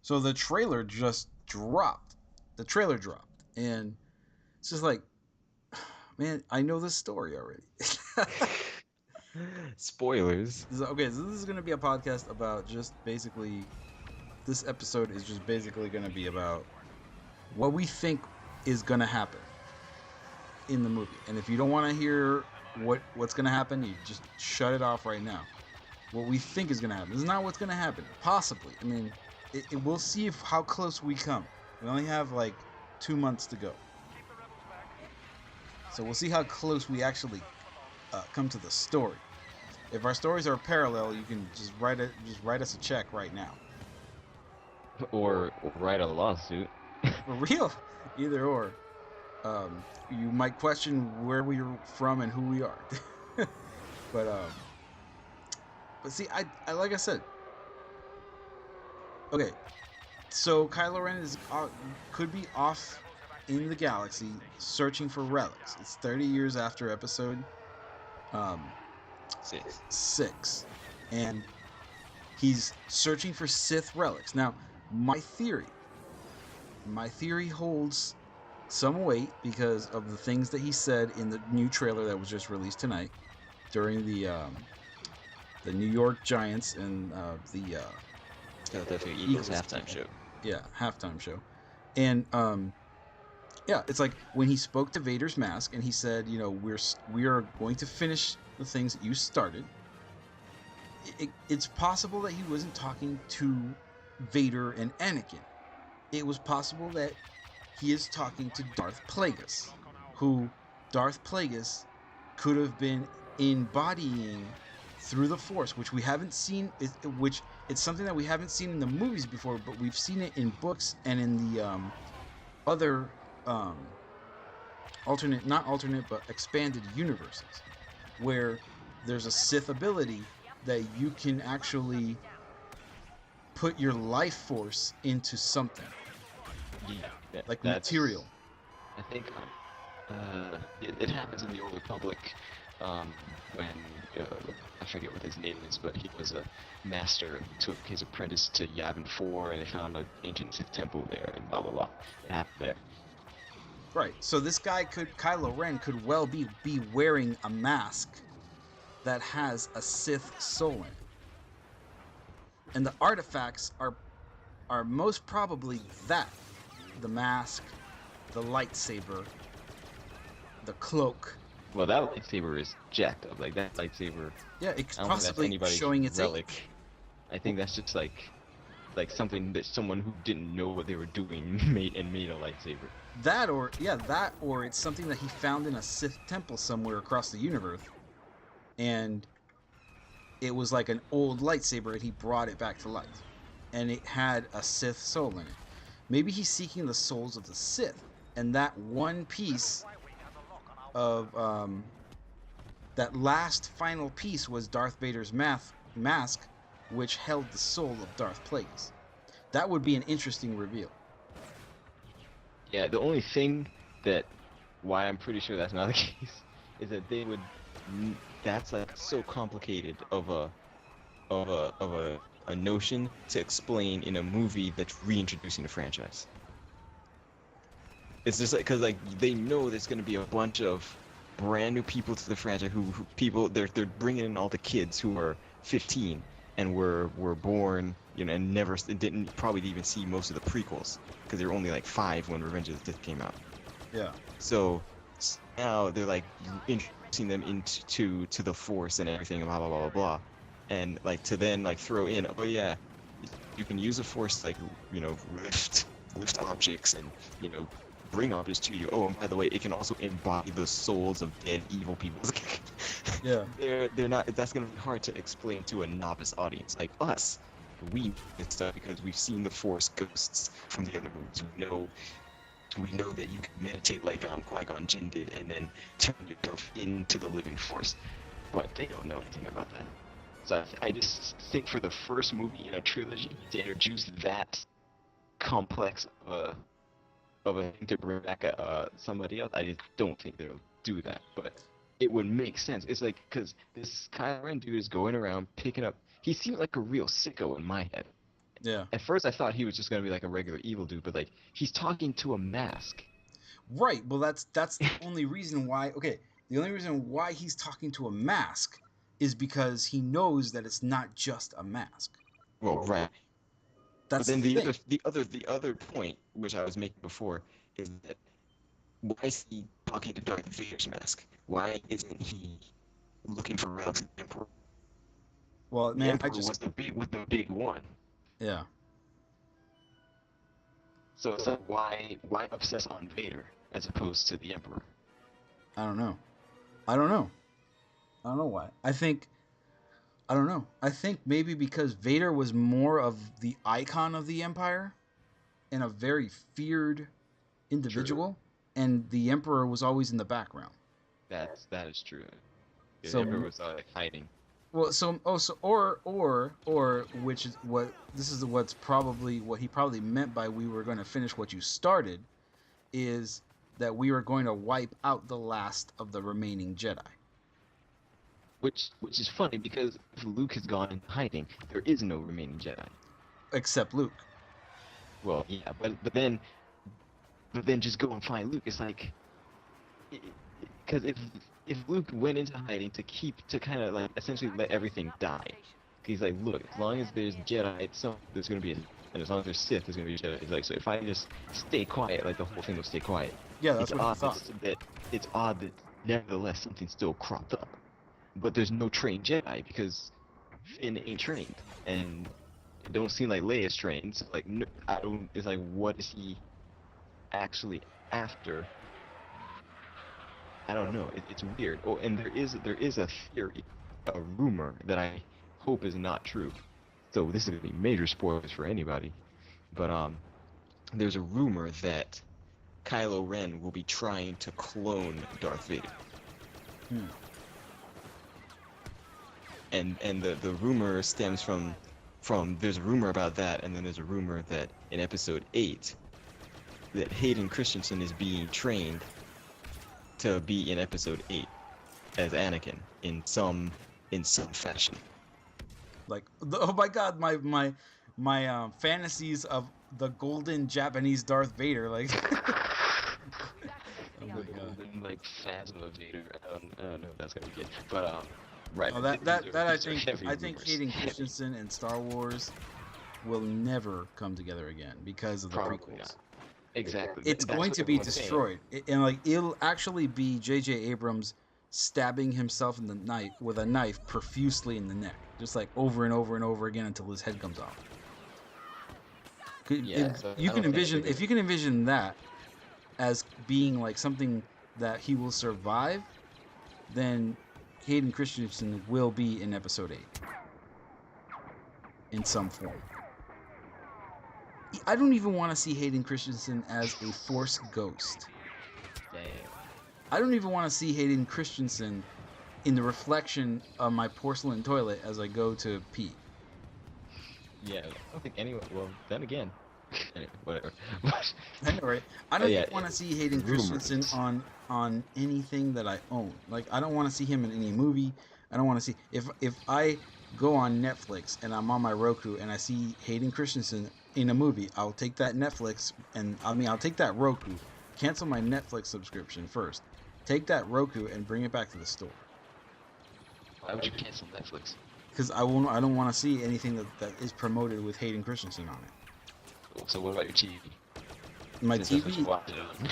So the trailer just dropped. The trailer dropped, and it's just like, man, I know this story already. Spoilers. Okay, so this is gonna be a podcast about just basically. This episode is just basically gonna be about what we think is gonna happen in the movie. And if you don't want to hear what's gonna happen, you just shut it off right now. What we think is gonna happen. This is not what's gonna happen. Possibly. I mean, we'll see if how close we come. We only have like 2 months to go, so we'll see how close we actually come to the story. If our stories are parallel, you can just write us a check right now. Or write a lawsuit. For real, either or. You might question where we're from and who we are. but um, but see, I like I said, okay. So Kylo Ren is could be off in the galaxy searching for relics. It's 30 years after Episode um, 6. 6, and he's searching for Sith relics. Now, my theory, my theory holds some weight because of the things that he said in the new trailer that was just released tonight during the New York Giants and Philadelphia Eagles Eagles halftime show. yeah halftime show, and yeah, it's like when he spoke to Vader's mask and he said, you know, we are going to finish the things that you started. It's possible that he wasn't talking to Vader and Anakin. It was possible that he is talking to Darth Plagueis, who Darth Plagueis could have been embodying through the Force, which we haven't seen. Which it's something that we haven't seen in the movies before, but we've seen it in books and in the other alternate, not alternate, but expanded universes, where there's a Sith ability that you can actually put your life force into something Yeah, like that's. material. I think it happens in the Old Republic um, when I forget what his name is, but he was a master and took his apprentice to Yavin 4, and they found an ancient Sith temple there, and blah blah blah. It happened there. Right. So this guy Kylo Ren could well be wearing a mask that has a Sith soul in it, and the artifacts are most probably that: the mask, the lightsaber, the cloak. Well, that lightsaber is jacked up. Like that lightsaber, Yeah, it's I don't think that's possibly anybody's showing its age. relic. I think that's just like something that someone who didn't know what they were doing made a lightsaber. That or yeah, that or it's something that he found in a Sith temple somewhere across the universe, and it was like an old lightsaber, and he brought it back to life, and it had a Sith soul in it. Maybe he's seeking the souls of the Sith, and that one piece of that last final piece was Darth Vader's mask, which held the soul of Darth Plagueis. That would be an interesting reveal. Yeah, the only thing that why I'm pretty sure that's not the case is that they would. That's like so complicated of a notion to explain in a movie that's reintroducing the franchise. It's just like because like they know there's gonna be a bunch of brand new people to the franchise who people they're bringing in all the kids who are 15 and were born and never didn't probably even see most of the prequels because they were only like 5 when Revenge of the Sith came out. Yeah. So now they're like introducing them into the Force and everything, blah blah blah blah blah, and like to then like throw in, oh yeah, you can use the Force like lift objects and bring objects to you. Oh, and by the way, it can also embody the souls of dead evil people. Yeah. they're not. That's gonna be hard to explain to a novice audience like us. We get stuff because we've seen the Force ghosts from the other movies. We know that you can meditate like Qui-Gon Jinn did, and then turn yourself into the living Force. But they don't know anything about that. So I just think for the first movie in a trilogy to introduce that complex of a thing to bring back somebody else, I just don't think they'll do that. But it would make sense. It's like because this Kylo Ren dude is going around picking up. He seems like a real sicko in my head, Yeah. At first, I thought he was just gonna be like a regular evil dude, but like he's talking to a mask. Right. Well, that's the only reason why. Okay, the only reason why he's talking to a mask is because he knows that it's not just a mask. Well, right. But That's then the thing. the other point which I was making before is that why is he talking to Darth Vader's mask? Why isn't he looking for relics of the Emperor? Well, The man, Emperor was the big one. yeah, So it's like why obsess on Vader as opposed to the Emperor? I don't know. I don't know. I don't know why. I don't know. I think maybe because Vader was more of the icon of the Empire and a very feared individual, and the Emperor was always in the background. That is true. The So, Emperor was like hiding. well, or which is what this is what's probably what he probably meant by we were going to finish what you started is that we were going to wipe out the last of the remaining Jedi. Which is funny because if Luke has gone into hiding, there is no remaining Jedi. Except Luke. Well, yeah, but then just go and find Luke. It's like, because if Luke went into hiding to kind of like essentially let everything die, he's like, look, as long as there's Jedi, there's gonna be, and as long as there's Sith, there's gonna be Jedi. He's like, so if I just stay quiet, like the whole thing will stay quiet. Yeah, that's It's what he odd thought. it's odd that nevertheless something still cropped up, but there's no trained Jedi because Finn ain't trained, and it don't seem like Leia's trained. So like, no, I don't. It's like, what is he actually after? I don't know. It's weird. Oh, and there is a theory, a rumor that I hope is not true. So this is gonna be major spoilers for anybody, but there's a rumor that Kylo Ren will be trying to clone Darth Vader. Hmm. And the rumor stems from there's a rumor about that, and then there's a rumor that in episode 8 that Hayden Christensen is being trained to be in episode 8 as Anakin in some fashion. Like, oh my god, my fantasies of the golden Japanese Darth Vader, like. Oh my god. Like Phasma Vader. I don't know if that's gonna be good, but right. Oh, I think Hayden Christensen and Star Wars will never come together again because of the Probably prequels. not. Exactly. It's That's going what to be everyone's saying. destroyed, and like it'll actually be J.J. Abrams stabbing himself in the knife with a knife profusely in the neck, just like over and over and over again until his head comes off. Yeah, so You I can don't think envision they're if you can envision that as being like something that he will survive, then Hayden Christensen will be in episode 8 in some form. I don't even want to see Hayden Christensen as a Force ghost. Yeah. I don't even want to see Hayden Christensen in the reflection of my porcelain toilet as I go to pee. Yeah, I don't think anyone. Well, then again, anyway, whatever. I know, right? I don't Yeah, want to see Hayden rumors. Christensen on anything that I own. Like, I don't want to see him in any movie. I don't want to see if I go on Netflix and I'm on my Roku and I see Hayden Christensen in a movie, I'll take that Netflix and I'll take that Roku, cancel my Netflix subscription first, take that Roku and bring it back to the store. Why would you cancel Netflix? Because I don't want to see anything that is promoted with Hayden Christensen on it. So what about your TV? My Since that's what you TV, watch it on.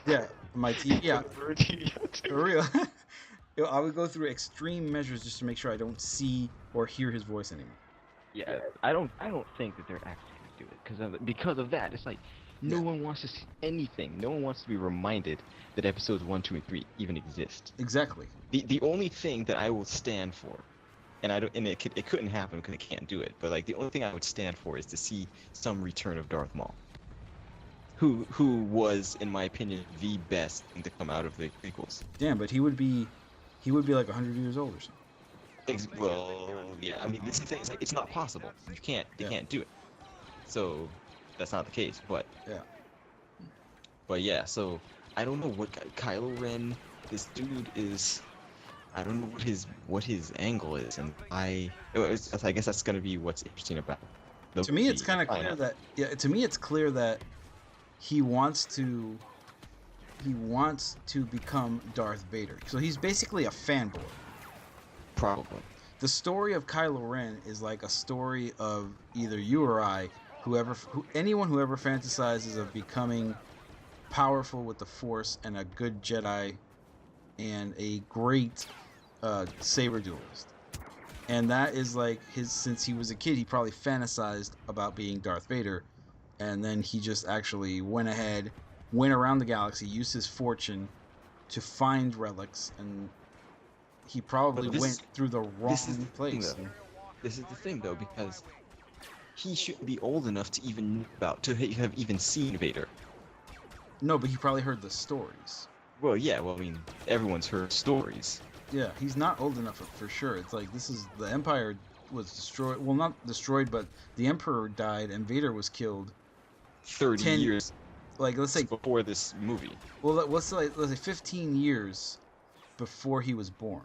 yeah, my TV, yeah, For a TV on too. for real. I would go through extreme measures just to make sure I don't see or hear his voice anymore. Yeah, I don't think that they're actually gonna do it because of that. It's like no Yeah. one wants to see anything. No one wants to be reminded that episodes 1, 2, and 3 even exist. Exactly. The only thing that I will stand for, and it couldn't happen because it can't do it. But like the only thing I would stand for is to see some return of Darth Maul, who was, in my opinion, the best thing to come out of the prequels. Damn, but he would be like 100 years old or something. Well, yeah. I mean, this is the thing. It's like it's not possible. They Yeah. can't do it. So that's not the case. But Yeah. But yeah. So I don't know what Kylo Ren. This dude is. I don't know what his angle is, and I guess that's gonna be what's interesting about the To me, it's movie kind of find clear out. that to me it's clear that he wants to become Darth Vader. So he's basically a fanboy. Probably. The story of Kylo Ren is like a story of either you or I, anyone who ever fantasizes of becoming powerful with the Force and a good Jedi and a great saber duelist. And that is like his, since he was a kid, he probably fantasized about being Darth Vader, and then he just actually went ahead, went around the galaxy, used his fortune to find relics, and he probably But went through the this is wrong the thing, place. though. This is the thing, though, because he shouldn't be old enough to even know about to have even seen Vader. No, but he probably heard the stories. Well, yeah. Well, I mean, everyone's heard stories. Yeah, he's not old enough for sure. It's like this is the Empire was destroyed. Well, not destroyed, but the Emperor died and Vader was killed 30 10, years like let's say, before this movie. well, let's say 15 years before he was born.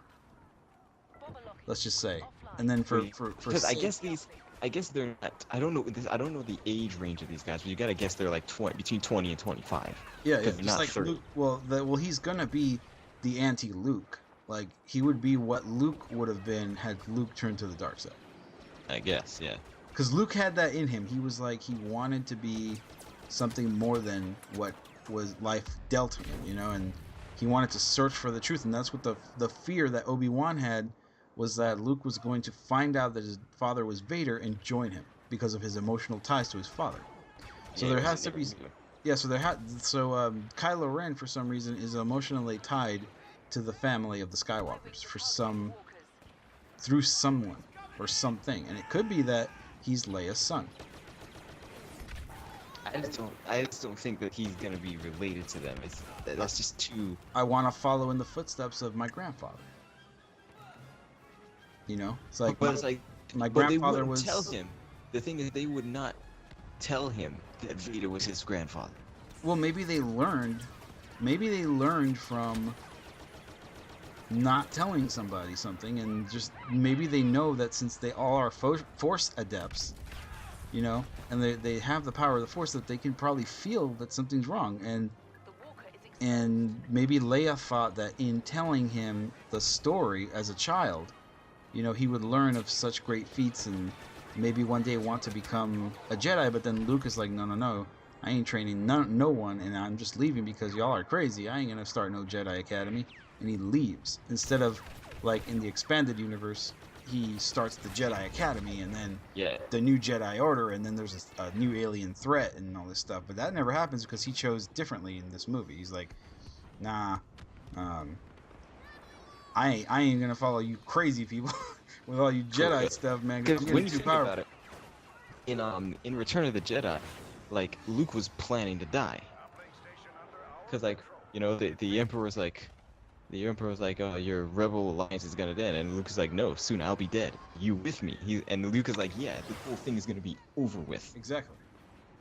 Let's just say, and then for Because I guess they're not. I don't know this. I don't know the age range of these guys, but you gotta guess they're like between 20 and 25. yeah, they're just not like 30. Luke. Well, he's gonna be the anti-Luke. Like he would be what Luke would have been had Luke turned to the dark side. I guess, yeah. Because Luke had that in him. He was like, he wanted to be something more than what was life dealt him, you know, and he wanted to search for the truth. And that's what the fear that Obi-Wan had, was that Luke was going to find out that his father was Vader and join him because of his emotional ties to his father. So Yeah, there has to be, yeah. Kylo Ren for some reason is emotionally tied to the family of the Skywalkers through someone or something, and it could be that he's Leia's son. I just don't think that he's gonna be related to them. That's just too. I want to follow in the footsteps of my grandfather. You know, it's like But it's like, my but they grandfather wouldn't was. tell him. The thing is, they would not tell him that Vader was his grandfather. Well, maybe they learned from not telling somebody something, and just maybe they know that since they all are Force adepts, you know, and they have the power of the Force, that they can probably feel that something's wrong, and maybe Leia thought that in telling him the story as a child, you know, he would learn of such great feats and maybe one day want to become a Jedi. But then Luke is like, no, I ain't training no one, and I'm just leaving because y'all are crazy. I ain't gonna start no Jedi Academy. And he leaves. Instead of, like, in the expanded universe, he starts the Jedi Academy, and then the new Jedi Order, and then there's a new alien threat and all this stuff. But that never happens because he chose differently in this movie. He's like, nah, I ain't gonna follow you crazy people with all you Jedi stuff, man. Because when you too think about it, in Return of the Jedi, like, Luke was planning to die. Because, like, you know, the Emperor's like, oh, your rebel alliance is gonna end, and Luke is like, no, soon I'll be dead. You with me? And Luke is like, yeah, the whole thing is gonna be over with. Exactly.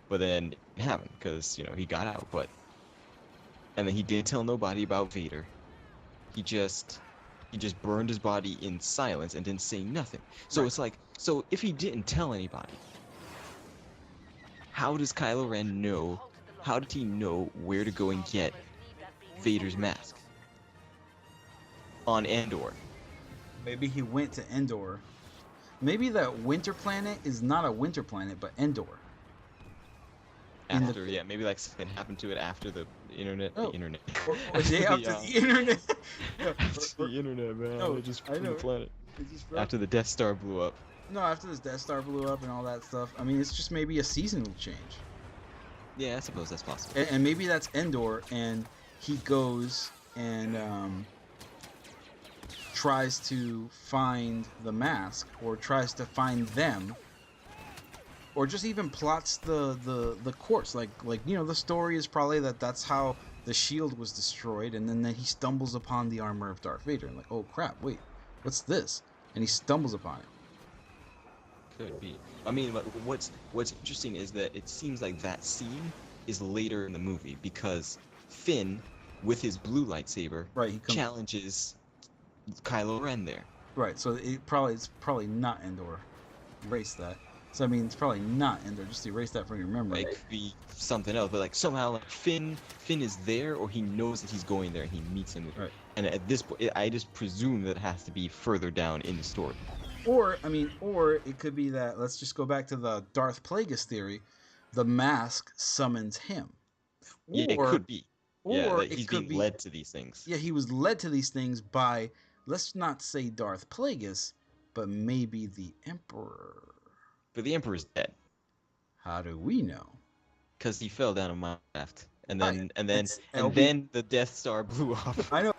But then it happened because, you know, he got out, and then he didn't tell nobody about Vader. He just burned his body in silence and didn't say nothing. So Right. it's like, so if he didn't tell anybody, how does Kylo Ren know? How did he know where to go and get Vader's mask on Endor? Maybe he went to Endor. Maybe that winter planet is not a winter planet, but Endor. After, maybe like something happened to it after the internet. Oh. The internet. Or day after the internet. After the internet, man. No, They just I from the know. planet. It's just After the Death Star blew up. No, after this Death Star blew up and all that stuff. I mean, it's just maybe a seasonal change. Yeah, I suppose that's possible. And maybe that's Endor, and he goes and tries to find the mask, or tries to find them, or just even plots the course. Like you know, the story is probably that's how the shield was destroyed, and then he stumbles upon the armor of Darth Vader, and like, oh crap, wait, what's this? And he stumbles upon it. Could be. I mean, what's interesting is that it seems like that scene is later in the movie because Finn, with his blue lightsaber, Right, he comes. challenges Kylo Ren there. Right, so it's probably not Endor. Erase that. So I mean, it's probably not in there. Just erase that from your memory. It could be something else, but like somehow like Finn is there, or he knows that he's going there, and he meets him. Right. And at this point, I just presume that it has to be further down in the story. Or I mean, or it could be that, let's just go back to the Darth Plagueis theory. The mask summons him. Yeah, it Or could be. Yeah, or that it he's could being be, led to these things. yeah, he was led to these things by, let's not say Darth Plagueis, but maybe the Emperor. But the Emperor's dead How do we know? because he fell down a mine shaft, and Right. then and then It's and LB. then the Death Star blew up. I know.